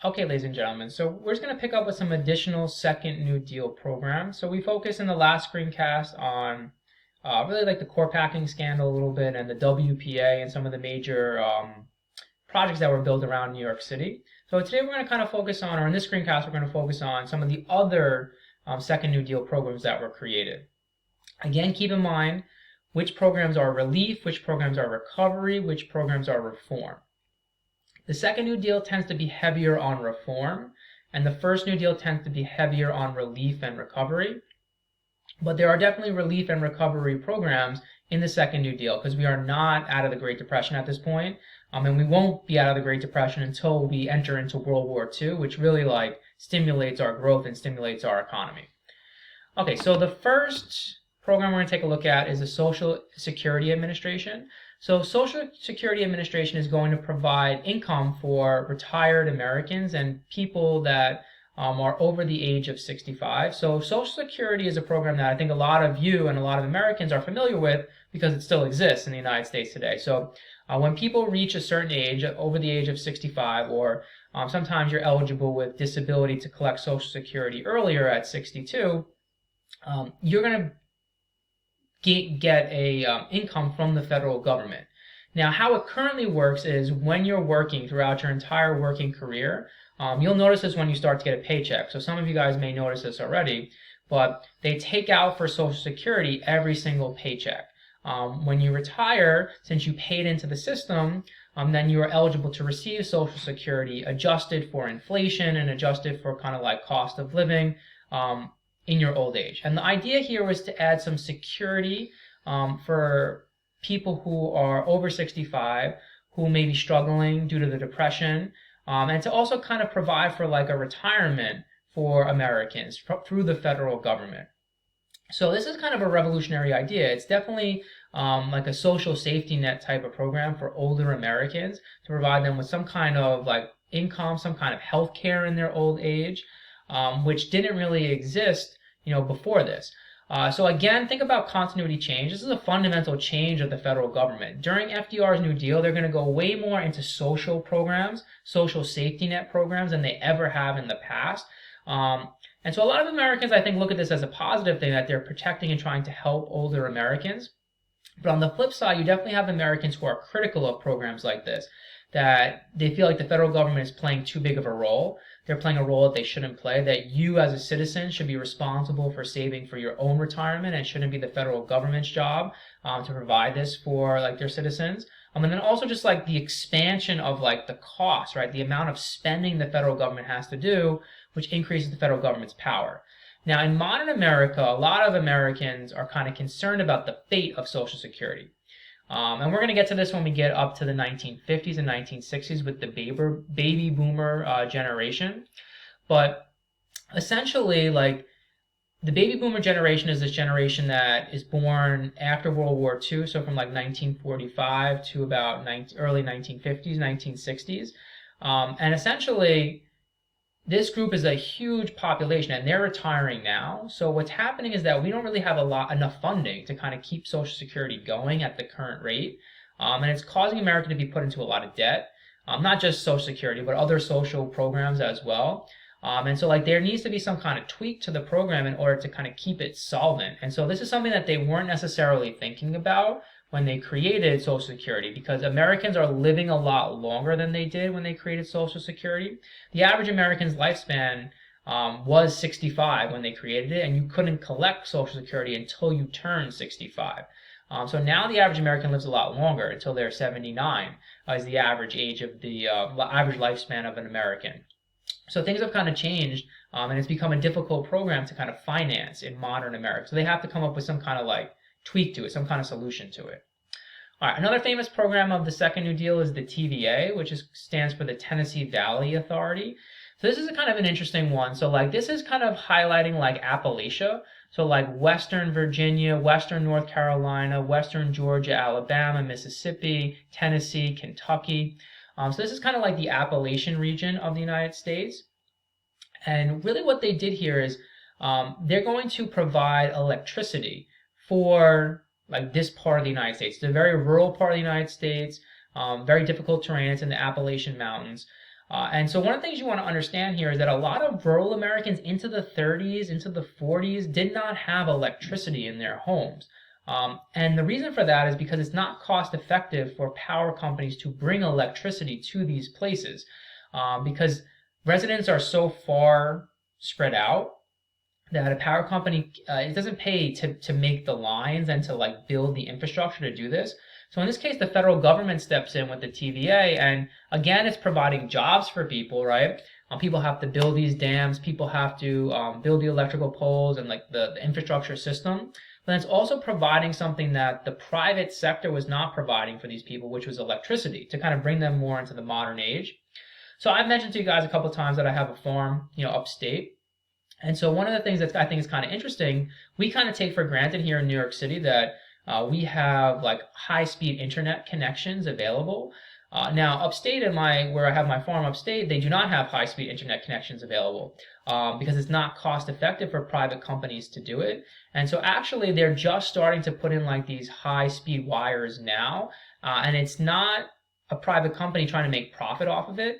Okay, ladies and gentlemen, so we're just going to pick up with some additional second New Deal programs. So we focused in the last screencast on really like the core packing scandal a little bit and the WPA and some of the major projects that were built around New York City. So today we're going to kind of focus on, or in this screencast, we're going to focus on some of the other second New Deal programs that were created. Again, keep in mind which programs are relief, which programs are recovery, which programs are reform. The second New Deal tends to be heavier on reform, and the first New Deal tends to be heavier on relief and recovery. But there are definitely relief and recovery programs in the second New Deal because we are not out of the Great Depression at this point, and we won't be out of the Great Depression until we enter into World War II, which really like stimulates our growth and stimulates our economy. Okay, so the first program we're going to take a look at is the Social Security Administration. So Social Security Administration is going to provide income for retired Americans and people that are over the age of 65. So Social Security is a program that I think a lot of you and a lot of Americans are familiar with because it still exists in the United States today. So when people reach a certain age, over the age of 65, or sometimes you're eligible with disability to collect Social Security earlier at 62, you're going to get a income from the federal government. Now, how it currently works is when you're working throughout your entire working career, you'll notice this when you start to get a paycheck. So some of you guys may notice this already, but they take out for Social Security every single paycheck. When you retire, since you paid into the system, then you are eligible to receive Social Security adjusted for inflation and adjusted for kind of like cost of living in your old age. And the idea here was to add some security for people who are over 65 who may be struggling due to the depression, and to also kind of provide for like a retirement for Americans through the federal government. So this is kind of a revolutionary idea. It's definitely like a social safety net type of program for older Americans to provide them with some kind of like income, some kind of health care in their old age, which didn't really exist, before this. So again, think about continuity change. This is a fundamental change of the federal government. During FDR's New Deal, they're going to go way more into social programs, social safety net programs than they ever have in the past. And so a lot of Americans, I think, look at this as a positive thing that they're protecting and trying to help older Americans. But on the flip side, you definitely have Americans who are critical of programs like this, that they feel like the federal government is playing too big of a role. They're playing a role that they shouldn't play, that you as a citizen should be responsible for saving for your own retirement and shouldn't be the federal government's job to provide this for like their citizens. And then also just like the expansion of like the cost, right? The amount of spending the federal government has to do, which increases the federal government's power. Now, in modern America, a lot of Americans are kind of concerned about the fate of Social Security. And we're going to get to this when we get up to the 1950s and 1960s with the baby boomer generation. But essentially, like, the baby boomer generation is this generation that is born after World War II, so from like 1945 to about early 1950s, 1960s. And essentially, this group is a huge population and they're retiring now. So what's happening is that we don't really have enough funding to kind of keep Social Security going at the current rate. And it's causing America to be put into a lot of debt. Not just Social Security, but other social programs as well. And so like there needs to be some kind of tweak to the program in order to kind of keep it solvent. And so this is something that they weren't necessarily thinking about when they created Social Security, because Americans are living a lot longer than they did when they created Social Security. The average American's lifespan was 65 when they created it, and you couldn't collect Social Security until you turned 65. So now the average American lives a lot longer until they're 79 is the average age of the average lifespan of an American. So things have kind of changed, and it's become a difficult program to kind of finance in modern America. So they have to come up with some kind of like tweak to it, some kind of solution to it. All right, another famous program of the Second New Deal is the TVA, which stands for the Tennessee Valley Authority. So this is a kind of an interesting one. So like this is kind of highlighting like Appalachia. So like Western Virginia, Western North Carolina, Western Georgia, Alabama, Mississippi, Tennessee, Kentucky. So this is kind of like the Appalachian region of the United States. And really what they did here is they're going to provide electricity for like this part of the United States. It's a very rural part of the United States, very difficult terrain. It's in the Appalachian Mountains. And so one of the things you want to understand here is that a lot of rural Americans into the 30s, into the 40s, did not have electricity in their homes. And the reason for that is because it's not cost effective for power companies to bring electricity to these places, because residents are so far spread out that a power company, it doesn't pay to make the lines and to like build the infrastructure to do this. So in this case, the federal government steps in with the TVA, and again, it's providing jobs for people, right? People have to build these dams, people have to build the electrical poles and like the infrastructure system. But it's also providing something that the private sector was not providing for these people, which was electricity, to kind of bring them more into the modern age. So I've mentioned to you guys a couple of times that I have a farm, upstate. And so one of the things that I think is kind of interesting, we kind of take for granted here in New York City that we have like high-speed internet connections available. Now, upstate where I have my farm upstate, they do not have high-speed internet connections available because it's not cost-effective for private companies to do it. And so actually, they're just starting to put in like these high-speed wires now, and it's not a private company trying to make profit off of it.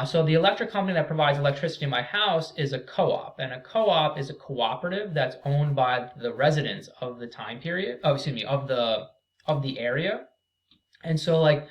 So the electric company that provides electricity in my house is a co-op, and a co-op is a cooperative that's owned by the residents of the time period. Oh, excuse me, of the area. And so like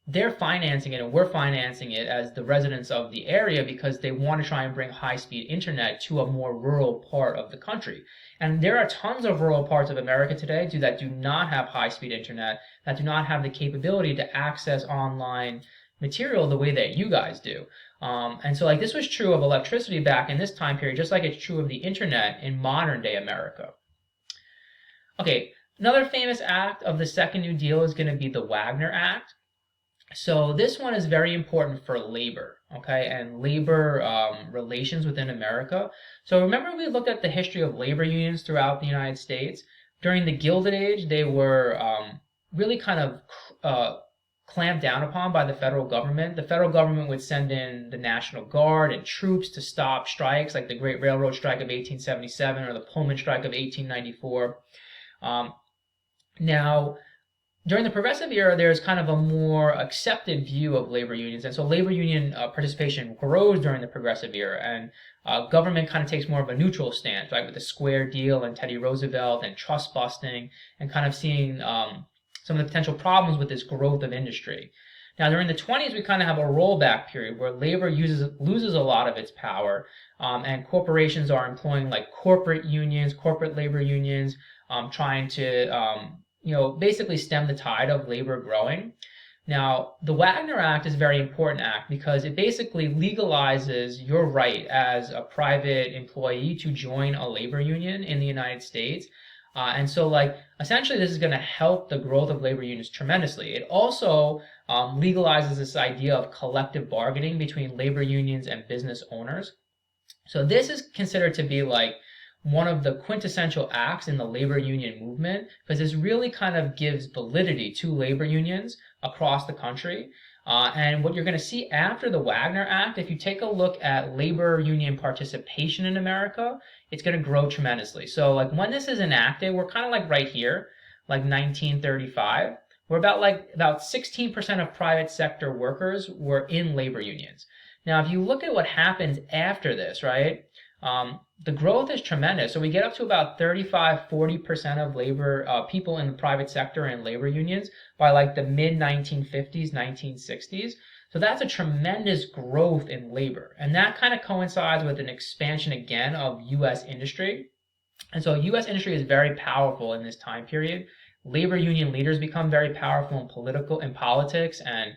they're financing it, and we're financing it as the residents of the area because they want to try and bring high-speed internet to a more rural part of the country. And there are tons of rural parts of America today that do not have high-speed internet, that do not have the capability to access online material the way that you guys do. And so like this was true of electricity back in this time period, just like it's true of the internet in modern day America. Okay, another famous act of the Second New Deal is going to be the Wagner Act. So this one is very important for labor, okay, and labor relations within America. So remember we looked at the history of labor unions throughout the United States. During the Gilded Age, they were really kind of clamped down upon by the federal government. The federal government would send in the National Guard and troops to stop strikes like the Great Railroad Strike of 1877 or the Pullman Strike of 1894. Now, during the Progressive era, there's kind of a more accepted view of labor unions, and so labor union participation grows during the Progressive era, and government kind of takes more of a neutral stance, right, with the Square Deal and Teddy Roosevelt and trust busting, and kind of seeing some of the potential problems with this growth of industry. Now, during the 20s, we kind of have a rollback period where labor loses a lot of its power, and corporations are employing like corporate unions, corporate labor unions, trying to basically stem the tide of labor growing. Now, the Wagner Act is a very important act because it basically legalizes your right as a private employee to join a labor union in the United States. And so, like, essentially, this is going to help the growth of labor unions tremendously. It also legalizes this idea of collective bargaining between labor unions and business owners. So this is considered to be like one of the quintessential acts in the labor union movement because this really kind of gives validity to labor unions across the country. And what you're going to see after the Wagner Act, if you take a look at labor union participation in America, it's going to grow tremendously. So like when this is enacted, we're kind of like right here, like 1935. We're about 16% of private sector workers were in labor unions. Now, if you look at what happens after this, right, the growth is tremendous. So we get up to about 35-40% of labor people in the private sector and labor unions by like the mid 1950s, 1960s. So that's a tremendous growth in labor. And that kind of coincides with an expansion again of U.S. industry. And so U.S. industry is very powerful in this time period. Labor union leaders become very powerful in politics and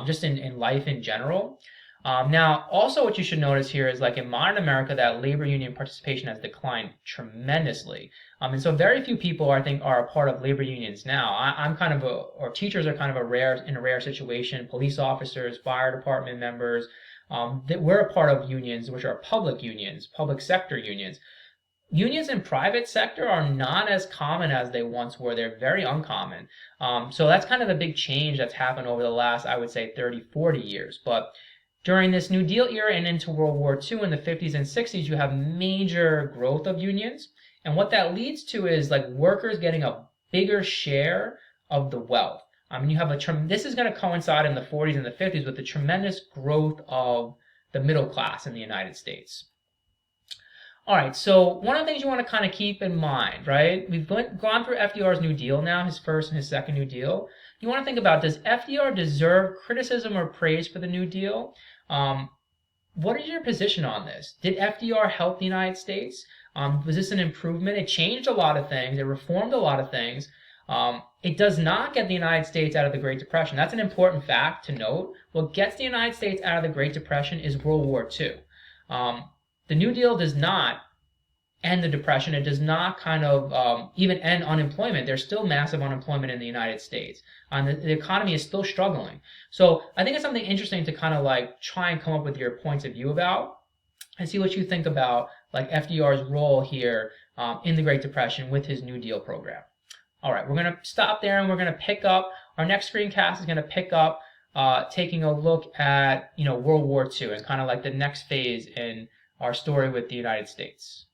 just in life in general. Now, also what you should notice here is like in modern America, that labor union participation has declined tremendously. And so very few people, I think, are a part of labor unions now. I'm kind of or teachers are kind of in a rare situation. Police officers, fire department members, that we're a part of unions, which are public unions, public sector unions. Unions in private sector are not as common as they once were. They're very uncommon. So that's kind of a big change that's happened over the last, I would say, 30, 40 years. But during this New Deal era and into World War II in the 50s and 60s, you have major growth of unions. And what that leads to is like workers getting a bigger share of the wealth. And you have this is going to coincide in the 40s and the 50s with the tremendous growth of the middle class in the United States. All right, so one of the things you want to kind of keep in mind, right? We've gone through FDR's New Deal now, his first and his second New Deal. You want to think about, does FDR deserve criticism or praise for the New Deal? What is your position on this? Did FDR help the United States? Was this an improvement? It changed a lot of things. It reformed a lot of things. It does not get the United States out of the Great Depression. That's an important fact to note. What gets the United States out of the Great Depression is World War II. The New Deal does not end the Depression. It does not kind of even end unemployment. There's still massive unemployment in the United States. The economy is still struggling. So I think it's something interesting to kind of like try and come up with your points of view about and see what you think about like FDR's role here in the Great Depression with his New Deal program. All right, we're going to stop there and we're going to pick up. Our next screencast is going to pick up taking a look at World War II and kind of like the next phase in our story with the United States.